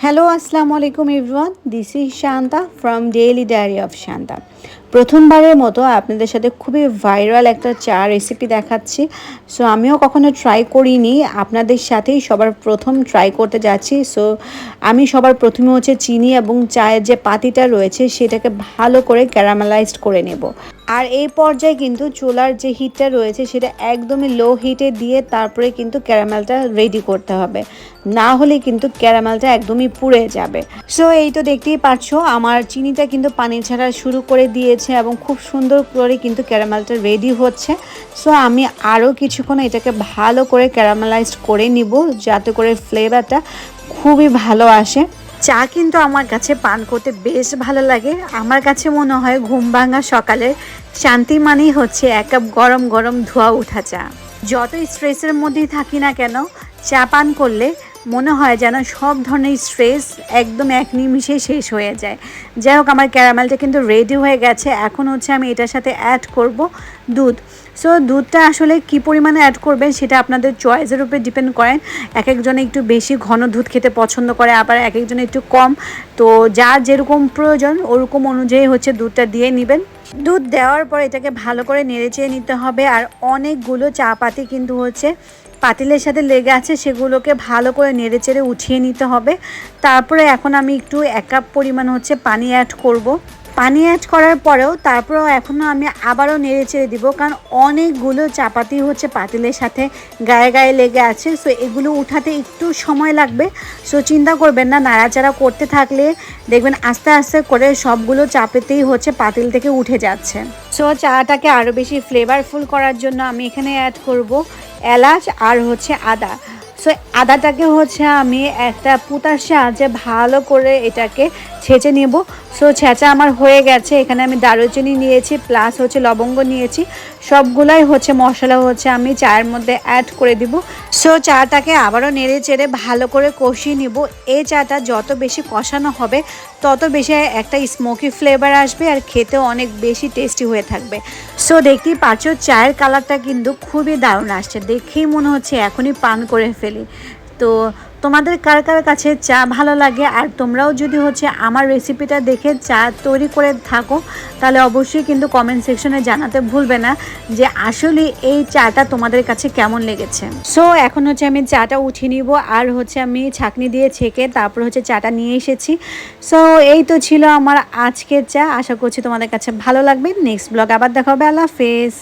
Hello, আসসালামু আলাইকুম everyone. This is Shanta from daily diary of Shanta. প্রথমবারের মতো আপনাদের সাথে খুবই ভাইরাল একটা চা রেসিপি দেখাচ্ছি। সো আমিও কখনো ট্রাই করিনি, আপনাদের সাথেই সবার প্রথম ট্রাই করতে যাচ্ছি। সো আমি সবার প্রথমে হচ্ছে চিনি এবং চায়ের যে পাতিটা রয়েছে সেটাকে ভালো করে ক্যারামেলাইজড করে নেব। আর এই পর্যায়ে কিন্তু চুলার যে হিটটা রয়েছে সেটা একদমই লো হিটে দিয়ে তারপরে কিন্তু ক্যারামেলটা রেডি করতে হবে, না হলে কিন্তু ক্যারামেলটা একদমই পুড়ে যাবে। সো এই তো দেখতেই পাচ্ছো আমার চিনিটা কিন্তু পানি ছাড়া শুরু করে দিয়েছে এবং খুব সুন্দর করে কিন্তু ক্যারামেলটা রেডি হচ্ছে। সো আমি আরও কিছুক্ষণ এটাকে ভালো করে ক্যারামেলাইজড করে নিব যাতে করে ফ্লেভারটা খুবই ভালো আসে। চা কিন্তু আমার কাছে পান করতে বেশ ভালো লাগে। আমার কাছে মনে হয় ঘুম ভাঙা সকালে শান্তি মানেই হচ্ছে এক কাপ গরম গরম ধোয়া ওঠা চা। যত স্ট্রেসের মধ্যেই থাকি না কেন, চা পান করলে মনে হয় যেন সব ধরনের স্ট্রেস একদম এক নিমিষে শেষ হয়ে যায়। যাই হোক, আমার ক্যারামেলটা কিন্তু রেডি হয়ে গেছে। এখন হচ্ছে আমি এটার সাথে অ্যাড করব দুধ। সো দুধটা আসলে কী পরিমাণে অ্যাড করবেন সেটা আপনাদের চয়েসের উপরে ডিপেন্ড করেন। এক একজনে একটু বেশি ঘন দুধ খেতে পছন্দ করে, আবার এক একজনে একটু কম। তো যার যেরকম প্রয়োজন ওরকম অনুযায়ী হচ্ছে দুধটা দিয়ে নেবেন। দুধ দেওয়ার পর এটাকে ভালো করে নেড়েচেড়ে নিতে হবে। আর অনেকগুলো চা পাতি কিন্তু হচ্ছে পাতিলের সাথে লেগে আছে, সেগুলোকে ভালো করে নেড়েচেড়ে উঠিয়ে নিতে হবে। তারপরে এখন আমি একটু 1 কাপ পরিমাণ হচ্ছে পানি অ্যাড করব। পানি অ্যাড করার পরেও তারপরেও এখনও আমি আবারও নেড়ে চেড়ে দিব, কারণ অনেকগুলো চাপাতি হচ্ছে পাতিলের সাথে গায়ে গায়ে লেগে আছে। সো এগুলো উঠাতে একটু সময় লাগবে। সো চিন্তা করবেন না, নাড়াচাড়া করতে থাকলে দেখবেন আস্তে আস্তে করে সবগুলো চাপেতেই হচ্ছে পাতিল থেকে উঠে যাচ্ছে। সো চাটাকে আরও বেশি ফ্লেভারফুল করার জন্য আমি এখানে অ্যাড করব এলাচ আর হচ্ছে আদা। সো আদাটাকে হচ্ছে আমি একটা পুতার সাহায্যে ভালো করে এটাকে ছেঁচে নেব। সো ছেঁচা আমার হয়ে গেছে। এখানে আমি দারুচিনি নিয়েছি, প্লাস হচ্ছে লবঙ্গ নিয়েছি। সবগুলাই হচ্ছে মশলা হচ্ছে আমি চায়ের মধ্যে অ্যাড করে দিব। সো চাটাকে আবারও নেড়ে চেড়ে ভালো করে কষিয়ে নিব। এই চাটা যত বেশি কষানো হবে তত বেশি একটা স্মোকি ফ্লেভার আসবে আর খেতেও অনেক বেশি টেস্টি হয়ে থাকবে। সো দেখতেই পাচ্ছ চায়ের কালারটা কিন্তু খুবই দারুণ আসছে, দেখেই মনে হচ্ছে এখনই পান করে ফেলি। তো তোমাদের কার কার কাছে চা ভালো লাগে আর তোমরাও যদি হচ্ছে আমার রেসিপিটা দেখে চা তৈরি করে থাকো তাহলে অবশ্যই কিন্তু কমেন্ট সেকশনে জানাতে ভুলবে না যে আসলে এই চাটা তোমাদের কাছে কেমন লেগেছে। সো এখন হচ্ছে আমি চাটা উঠিয়ে নিব আর হচ্ছে আমি ছাঁকনি দিয়ে ছেঁকে তারপর হচ্ছে চাটা নিয়ে এসেছি। সো এই তো ছিল আমার আজকের চা। আশা করছি তোমাদের কাছে ভালো লাগবে। নেক্সট ব্লগ আবার দেখা হবে। আল্লাহ হাফেজ।